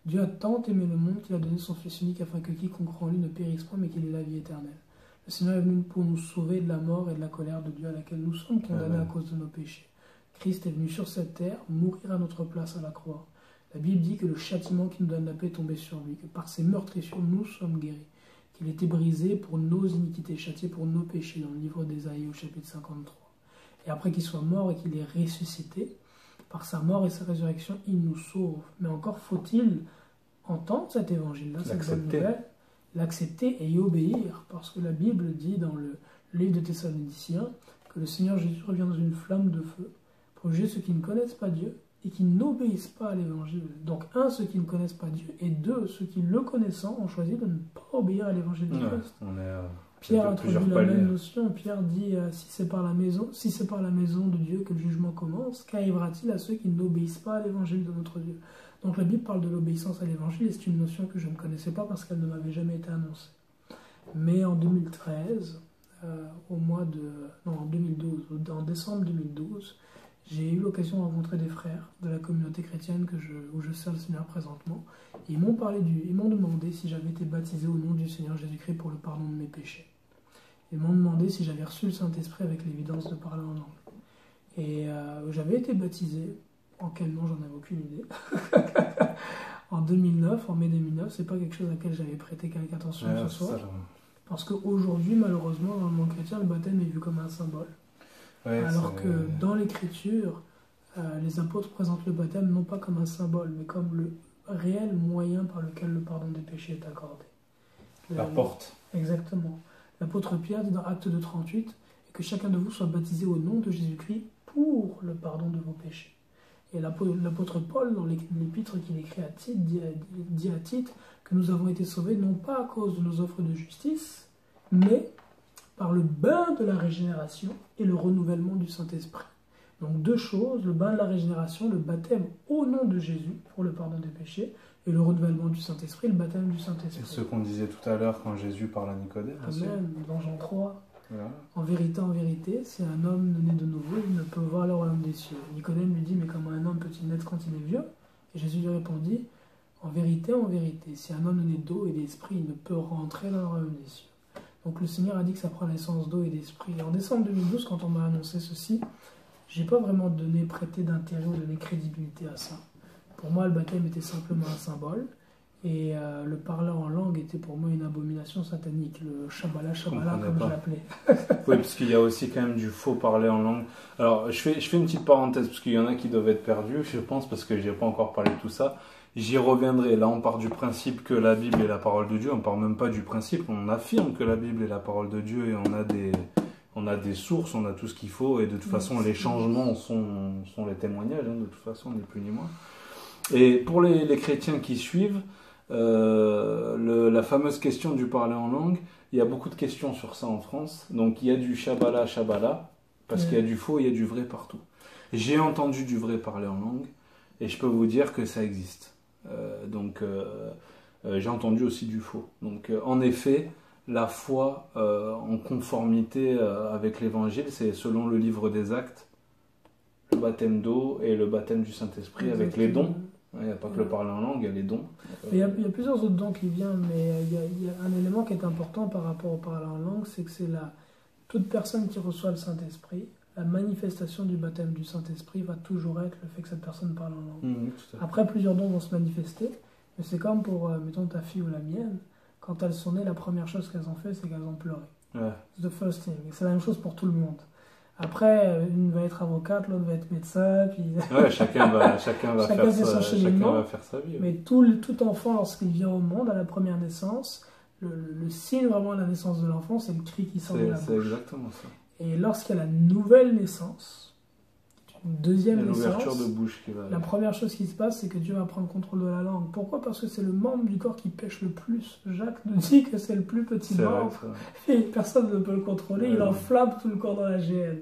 Dieu a tant aimé le monde qu'il a donné son Fils unique afin que quiconque croit en lui ne périsse point, mais qu'il ait la vie éternelle. Le Seigneur est venu pour nous sauver de la mort et de la colère de Dieu à laquelle nous sommes condamnés à cause de nos péchés. Christ est venu sur cette terre mourir à notre place à la croix. La Bible dit que le châtiment qui nous donne la paix est tombé sur lui, que par ses meurtrissures nous sommes guéris, qu'il était brisé pour nos iniquités, châtié pour nos péchés, dans le livre d'Ésaïe au chapitre 53. Et après qu'il soit mort et qu'il est ressuscité, par sa mort et sa résurrection, il nous sauve. Mais encore faut-il entendre cet évangile-là, cette bonne nouvelle, l'accepter et y obéir, parce que la Bible dit dans le livre de Thessaloniciens que le Seigneur Jésus revient dans une flamme de feu pour juger ceux qui ne connaissent pas Dieu et qui n'obéissent pas à l'évangile. Donc, ceux qui ne connaissent pas Dieu, et ceux qui le connaissant ont choisi de ne pas obéir à l'évangile de Christ. Pierre a introduit la même notion. Pierre dit si c'est par la maison de Dieu que le jugement commence, qu'arrivera-t-il à ceux qui n'obéissent pas à l'évangile de notre Dieu? Donc la Bible parle de l'obéissance à l'évangile, et c'est une notion que je ne connaissais pas parce qu'elle ne m'avait jamais été annoncée. Mais en 2013, en décembre 2012, j'ai eu l'occasion de rencontrer des frères de la communauté chrétienne où je sers le Seigneur présentement. Ils m'ont demandé si j'avais été baptisé au nom du Seigneur Jésus-Christ pour le pardon de mes péchés. Ils m'ont demandé si j'avais reçu le Saint-Esprit avec l'évidence de parler en langue. Et j'avais été baptisé. En quel nom, j'en avais aucune idée. En mai 2009, c'est pas quelque chose à laquelle j'avais prêté quelque attention ce soir. Parce qu'aujourd'hui, malheureusement, dans le monde chrétien, le baptême est vu comme un symbole. Alors que dans l'Écriture, les apôtres présentent le baptême non pas comme un symbole, mais comme le réel moyen par lequel le pardon des péchés est accordé. La porte. Exactement. L'apôtre Pierre dit dans Actes 2,38 que chacun de vous soit baptisé au nom de Jésus-Christ pour le pardon de vos péchés. Et l'apôtre Paul, dans l'épître qu'il écrit à Tite, dit à Tite que nous avons été sauvés non pas à cause de nos offres de justice, mais par le bain de la régénération et le renouvellement du Saint-Esprit. Donc 2 choses, le bain de la régénération, le baptême au nom de Jésus pour le pardon des péchés, et le renouvellement du Saint-Esprit, le baptême du Saint-Esprit. Et ce qu'on disait tout à l'heure quand Jésus parle à Nicodème. Amen, dans Jean 3. Voilà. En vérité, si un homme né de nouveau, il ne peut voir le royaume des cieux. Nicodème lui dit, mais comment un homme peut-il naître quand il est vieux? Et Jésus lui répondit, en vérité, si un homme né d'eau et d'esprit, il ne peut rentrer dans le royaume des cieux. Donc le Seigneur a dit que ça prend naissance d'eau et d'esprit. Et en décembre 2012, quand on m'a annoncé ceci, j'ai pas vraiment prêté d'intérêt ou donné crédibilité à ça. Pour moi, le baptême était simplement un symbole. Et le parler en langue était pour moi une abomination satanique, le Shabbalah, comme je l'appelais. Oui, parce qu'il y a aussi quand même du faux parler en langue. Alors, je fais une petite parenthèse, parce qu'il y en a qui doivent être perdus, je pense, parce que je n'ai pas encore parlé de tout ça. J'y reviendrai. Là, on part du principe que la Bible est la parole de Dieu. On ne part même pas du principe, on affirme que la Bible est la parole de Dieu, et on a des sources, on a tout ce qu'il faut, et de toute façon, les changements sont les témoignages, de toute façon, ni plus ni moins. Et pour les chrétiens qui suivent, la fameuse question du parler en langue, il y a beaucoup de questions sur ça en France. Donc il y a du Shabbalah, parce qu'il y a du faux, il y a du vrai partout. J'ai entendu du vrai parler en langue, et je peux vous dire que ça existe. J'ai entendu aussi du faux. Donc en effet, la foi en conformité avec l'évangile, c'est selon le livre des Actes, le baptême d'eau et le baptême du Saint-Esprit avec les dons. Il n'y a pas que le parler en langue, il y a les dons. Il y a plusieurs autres dons qui viennent, mais il y a un élément qui est important par rapport au parler en langue, c'est que c'est toute personne qui reçoit le Saint-Esprit, la manifestation du baptême du Saint-Esprit va toujours être le fait que cette personne parle en langue. Après, plusieurs dons vont se manifester, mais c'est comme pour, mettons, ta fille ou la mienne. Quand elles sont nées, la première chose qu'elles ont fait, c'est qu'elles ont pleuré. Ouais. The first thing. Et c'est la même chose pour tout le monde. Après, une va être avocate, l'autre va être médecin, puis... Ouais, chacun va faire sa vie. Ouais. Mais tout enfant, lorsqu'il vient au monde, à la première naissance, le signe vraiment de la naissance de l'enfant, c'est le cri qui sort de la bouche. C'est exactement ça. Et lorsqu'il y a la nouvelle naissance, une deuxième naissance, l'ouverture de bouche qui va... la première chose qui se passe, c'est que Dieu va prendre contrôle de la langue. Pourquoi? Parce que c'est le membre du corps qui pêche le plus. Jacques nous dit que c'est le plus petit membre. Et personne ne peut le contrôler. Il enflamme tout le corps dans la GN.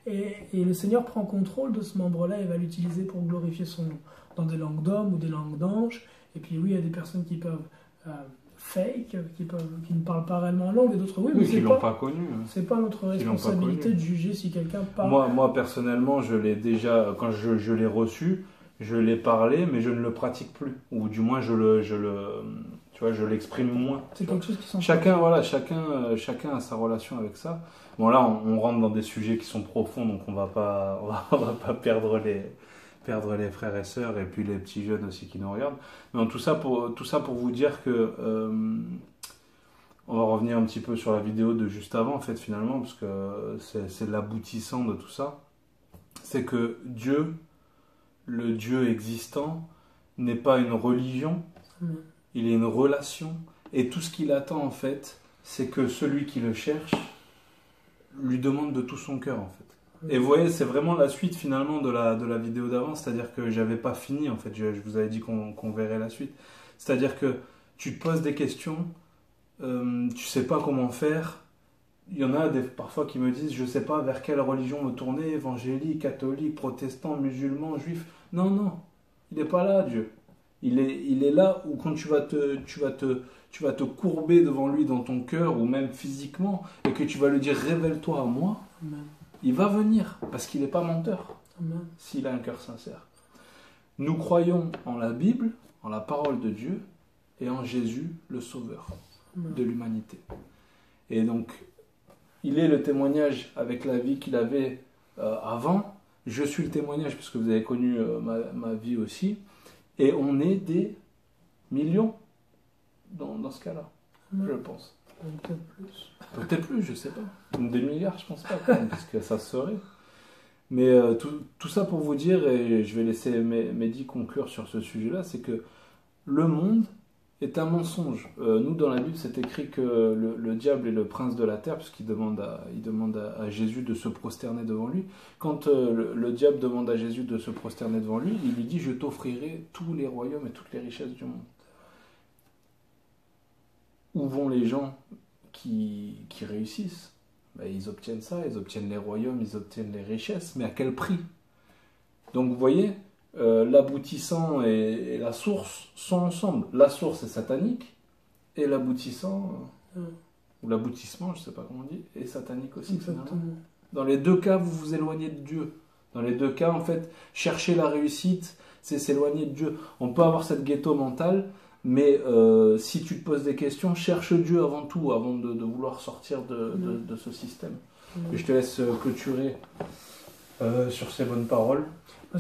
Et le Seigneur prend contrôle de ce membre-là et va l'utiliser pour glorifier son nom. Dans des langues d'hommes ou des langues d'anges. Et puis oui, il y a des personnes qui peuvent... fake, qui ne parlent pas réellement en langue, et d'autres mais qui ne l'ont pas connu. C'est pas notre responsabilité de juger si quelqu'un parle. Moi personnellement, je l'ai déjà, quand je l'ai reçu, je l'ai parlé, mais je ne le pratique plus. Ou du moins, tu vois, je l'exprime moins. C'est quelque chose qui sont chacun a sa relation avec ça. Bon là, on rentre dans des sujets qui sont profonds, donc on va pas perdre les frères et sœurs et puis les petits jeunes aussi qui nous regardent. Mais tout ça pour vous dire que on va revenir un petit peu sur la vidéo de juste avant en fait finalement parce que c'est l'aboutissant de tout ça. C'est que Dieu, le Dieu existant, n'est pas une religion, il est une relation et tout ce qu'il attend en fait, c'est que celui qui le cherche lui demande de tout son cœur en fait. Et vous voyez, c'est vraiment la suite finalement de la vidéo d'avant, c'est-à-dire que j'avais pas fini en fait, je vous avais dit qu'on verrait la suite. C'est-à-dire que tu te poses des questions, tu sais pas comment faire. Il y en a parfois qui me disent, je sais pas vers quelle religion me tourner, évangélique, catholique, protestant, musulman, juif. Non, il n'est pas là Dieu. Il est là où quand tu vas te courber devant lui dans ton cœur ou même physiquement et que tu vas lui dire révèle-toi à moi. Amen. Il va venir, parce qu'il n'est pas menteur, s'il a un cœur sincère. Nous croyons en la Bible, en la parole de Dieu, et en Jésus, le Sauveur de l'humanité. Et donc, il est le témoignage avec la vie qu'il avait avant. Je suis le témoignage, puisque vous avez connu ma vie aussi. Et on est des millions dans ce cas-là, je pense. Peut-être plus. Peut-être plus, je sais pas. Des milliards, je pense pas, quand même, parce que ça se saurait. Mais tout ça pour vous dire, et je vais laisser Mehdi conclure sur ce sujet-là, c'est que le monde est un mensonge. Nous, dans la Bible, c'est écrit que le diable est le prince de la terre, puisqu'il demande à Jésus de se prosterner devant lui. Quand le diable demande à Jésus de se prosterner devant lui, il lui dit « Je t'offrirai tous les royaumes et toutes les richesses du monde ». Où vont les gens qui réussissent? Ils obtiennent ça, ils obtiennent les royaumes, ils obtiennent les richesses, mais à quel prix? Donc vous voyez, l'aboutissant et la source sont ensemble. La source est satanique, et l'aboutissant, ou l'aboutissement, je ne sais pas comment on dit, est satanique aussi. Finalement. Dans les deux cas, vous vous éloignez de Dieu. Dans les deux cas, en fait, chercher la réussite, c'est s'éloigner de Dieu. On peut avoir cette ghetto mentale, mais si tu te poses des questions, cherche Dieu avant tout, avant de vouloir sortir de ce système. Et je te laisse clôturer sur ces bonnes paroles.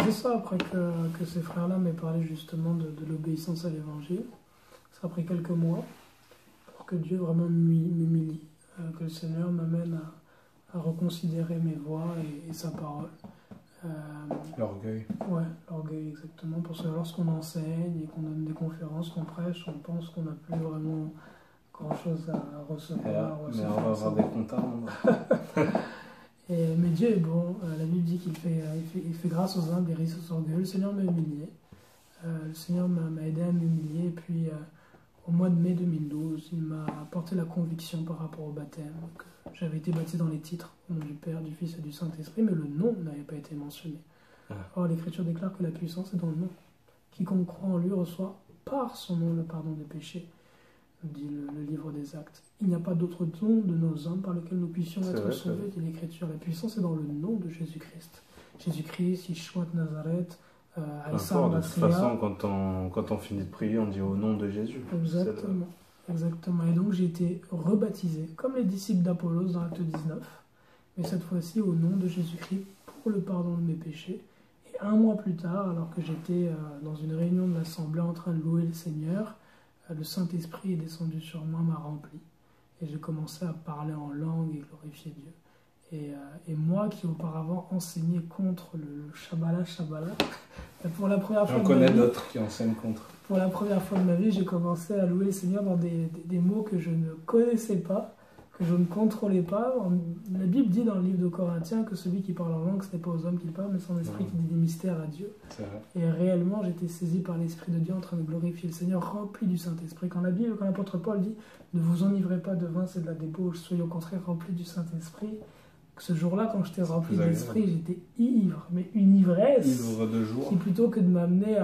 C'est ça, après que ces frères-là m'aient parlé justement de l'obéissance à l'évangile. Ça a pris quelques mois pour que Dieu vraiment m'humilie, que le Seigneur m'amène à reconsidérer mes voies et sa parole. L'orgueil. Ouais, l'orgueil, exactement. Parce que lorsqu'on enseigne et qu'on donne des conférences, qu'on prêche, on pense qu'on n'a plus vraiment grand-chose à recevoir. Mais on va avoir des comptes à rendre. Mais Dieu est bon. La Bible dit qu'il fait grâce aux humbles et riches aux orgueilleux. Le Seigneur m'a humilié. Le Seigneur m'a aidé à m'humilier. Et puis, au mois de mai 2012, il m'a apporté la conviction par rapport au baptême. J'avais été baptisé dans les titres, au nom du Père, du Fils et du Saint-Esprit, mais le nom n'avait pas été mentionné. Or, l'Écriture déclare que la puissance est dans le nom. Quiconque croit en lui reçoit par son nom le pardon des péchés, dit le livre des Actes. Il n'y a pas d'autre don de nos hommes par lequel nous puissions être sauvés, dit l'Écriture. La puissance est dans le nom de Jésus-Christ. Jésus-Christ, Yeshua de Nazareth, Aïssa Peu importe, de toute Massia. façon, quand on finit de prier, on dit au nom de Jésus. Exactement. Exactement. Et donc j'ai été rebaptisé, comme les disciples d'Apollos dans Acte 19, mais cette fois-ci au nom de Jésus-Christ pour le pardon de mes péchés. Et un mois plus tard, alors que j'étais dans une réunion de l'Assemblée en train de louer le Seigneur, le Saint-Esprit est descendu sur moi, m'a rempli. Et j'ai commencé à parler en langue et glorifier Dieu. Et moi qui auparavant enseignais contre le Shabbalah, pour la première fois On connaît d'autres qui enseignent contre. Pour la première fois de ma vie, j'ai commencé à louer le Seigneur dans des mots que je ne connaissais pas, que je ne contrôlais pas. La Bible dit dans le livre de Corinthiens que celui qui parle en langue, ce n'est pas aux hommes qu'il parle, mais son esprit qui dit des mystères à Dieu. C'est vrai. Et réellement, j'étais saisi par l'Esprit de Dieu en train de glorifier le Seigneur, rempli du Saint-Esprit. Quand l'apôtre Paul dit « Ne vous enivrez pas de vin, c'est de la débauche, soyez au contraire remplis du Saint-Esprit », ce jour-là, quand j'étais rempli de l'Esprit, j'étais ivre, mais une ivresse Ivre de joie. qui, plutôt que de m'amener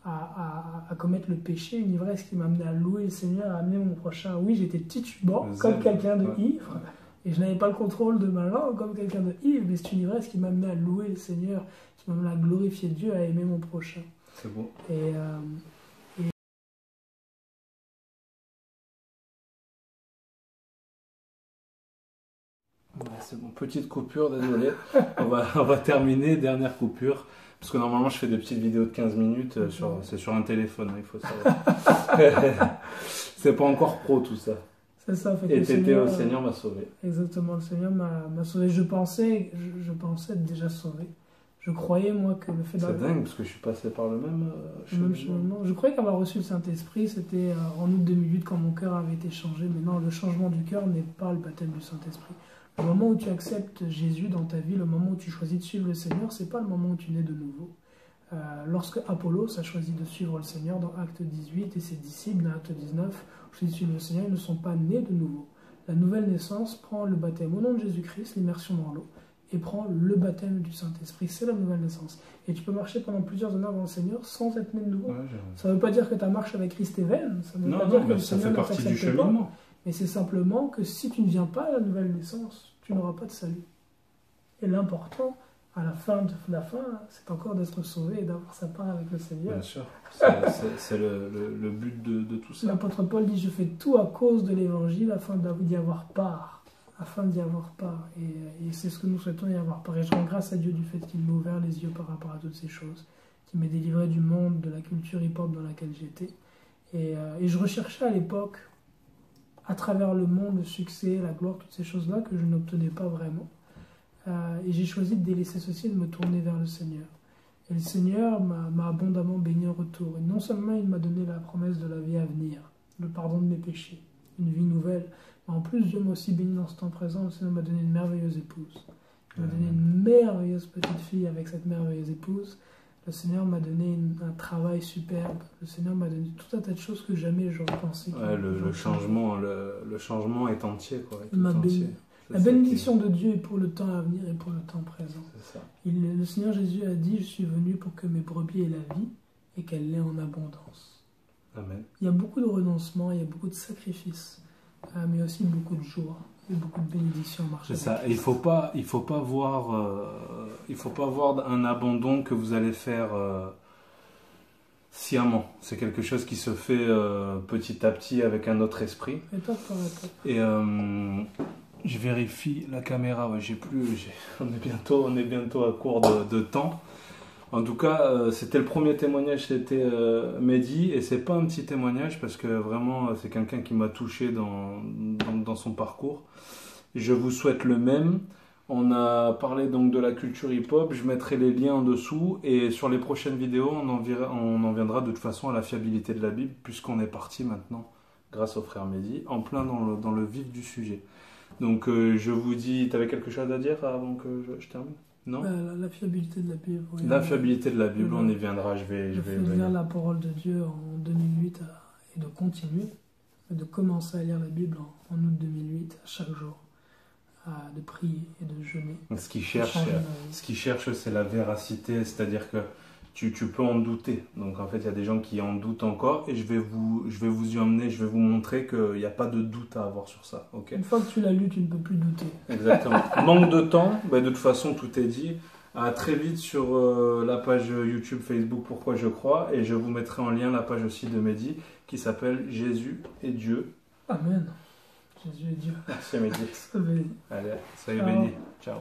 à commettre le péché, une ivresse qui m'amenait à louer le Seigneur, à amener mon prochain. Oui, j'étais titubant, comme quelqu'un de ivre, et je n'avais pas le contrôle de ma langue, comme quelqu'un de ivre, mais c'est une ivresse qui m'amenait à louer le Seigneur, qui m'amenait à glorifier Dieu, à aimer mon prochain. C'est beau. C'est bon, petite coupure, désolé. on va terminer, dernière coupure. Parce que normalement, je fais des petites vidéos de 15 minutes, c'est sur un téléphone, il faut savoir. C'est pas encore pro tout ça. C'est ça, fait que le Seigneur m'a sauvé. Exactement, le Seigneur m'a sauvé. Je pensais être déjà sauvé. Je croyais, moi, que le fait d'avoir... C'est dingue, parce que je suis passé par le même cheminement. Je croyais qu'avoir reçu le Saint-Esprit, c'était en août 2008, quand mon cœur avait été changé. Mais non, le changement du cœur n'est pas le baptême du Saint-Esprit. Le moment où tu acceptes Jésus dans ta vie, le moment où tu choisis de suivre le Seigneur, c'est pas le moment où tu nais de nouveau. Lorsque Apollos a choisi de suivre le Seigneur dans Acte 18 et ses disciples dans Acte 19, choisi de suivre le Seigneur, ils ne sont pas nés de nouveau. La nouvelle naissance prend le baptême au nom de Jésus-Christ, l'immersion dans l'eau, et prend le baptême du Saint-Esprit. C'est la nouvelle naissance. Et tu peux marcher pendant plusieurs années avant le Seigneur sans être né de nouveau. Ça ne veut pas dire que ta marche avec Christ est vaine. Ça ne veut pas dire que le ça Seigneur fait partie du cheminement. Mais c'est simplement que si tu ne viens pas à la nouvelle naissance, tu n'auras pas de salut. Et l'important, à la fin de la fin, c'est encore d'être sauvé et d'avoir sa part avec le Seigneur. Bien sûr, c'est le but de tout ça. L'apôtre Paul dit « Je fais tout à cause de l'Évangile afin d'y avoir part. » Afin d'y avoir part. Et c'est ce que nous souhaitons, y avoir part. Et je rends grâce à Dieu du fait qu'il m'a ouvert les yeux par rapport à toutes ces choses, qu'il m'ait délivré du monde, de la culture hip-hop dans laquelle j'étais. Et je recherchais à l'époque, à travers le monde, le succès, la gloire, toutes ces choses-là que je n'obtenais pas vraiment. Et j'ai choisi de délaisser ceci et de me tourner vers le Seigneur. Et le Seigneur m'a abondamment béni en retour. Et non seulement il m'a donné la promesse de la vie à venir, le pardon de mes péchés, une vie nouvelle, mais en plus Dieu m'a aussi béni dans ce temps présent. Le Seigneur m'a donné une merveilleuse épouse. Il m'a donné une merveilleuse petite fille avec cette merveilleuse épouse. Le Seigneur m'a donné un travail superbe. Le Seigneur m'a donné tout un tas de choses que jamais j'aurais pensé. Le changement est entier, quoi. Il m'a béni. La bénédiction de Dieu est pour le temps à venir et pour le temps présent. C'est ça. Le Seigneur Jésus a dit « Je suis venu pour que mes brebis aient la vie et qu'elle l'ait en abondance. » Amen. Il y a beaucoup de renoncements, il y a beaucoup de sacrifices, mais aussi beaucoup de joie et beaucoup de bénédictions à marcher. C'est ça. Et il faut pas voir un abandon que vous allez faire sciemment. C'est quelque chose qui se fait petit à petit avec un autre esprit. Étape par étape. Et je vérifie la caméra. Ouais, on est bientôt à court de temps. En tout cas, c'était le premier témoignage, c'était Mehdi, et c'est pas un petit témoignage parce que vraiment c'est quelqu'un qui m'a touché dans son parcours. Je vous souhaite le même. On a parlé donc de la culture hip-hop, je mettrai les liens en dessous, et sur les prochaines vidéos, on en viendra de toute façon à la fiabilité de la Bible, puisqu'on est parti maintenant, grâce au frère Mehdi, en plein dans le vif du sujet. Donc je vous dis, tu avais quelque chose à dire avant que je termine ? Non ? La fiabilité de la Bible. Oui, la fiabilité de la Bible, on y viendra. Je vais lire la parole de Dieu en 2008 et de continuer, de commencer à lire la Bible en août 2008, à chaque jour, de prier et de jeûner. Ce qu'il cherche, c'est la véracité, c'est-à-dire que tu peux en douter. Donc en fait, il y a des gens qui en doutent encore, et je vais vous y emmener, je vais vous montrer qu'il n'y a pas de doute à avoir sur ça. Okay ? Une fois que tu l'as lu, tu ne peux plus douter. Exactement. Manque de temps, de toute façon, tout est dit. À très vite sur la page YouTube, Facebook Pourquoi je crois. Et je vous mettrai en lien la page aussi de Mehdi qui s'appelle Jésus et Dieu. Amen. Jésus et Dieu. Merci Mehdi. Soyez bénis. Allez, soyez Ciao. bénis. Ciao.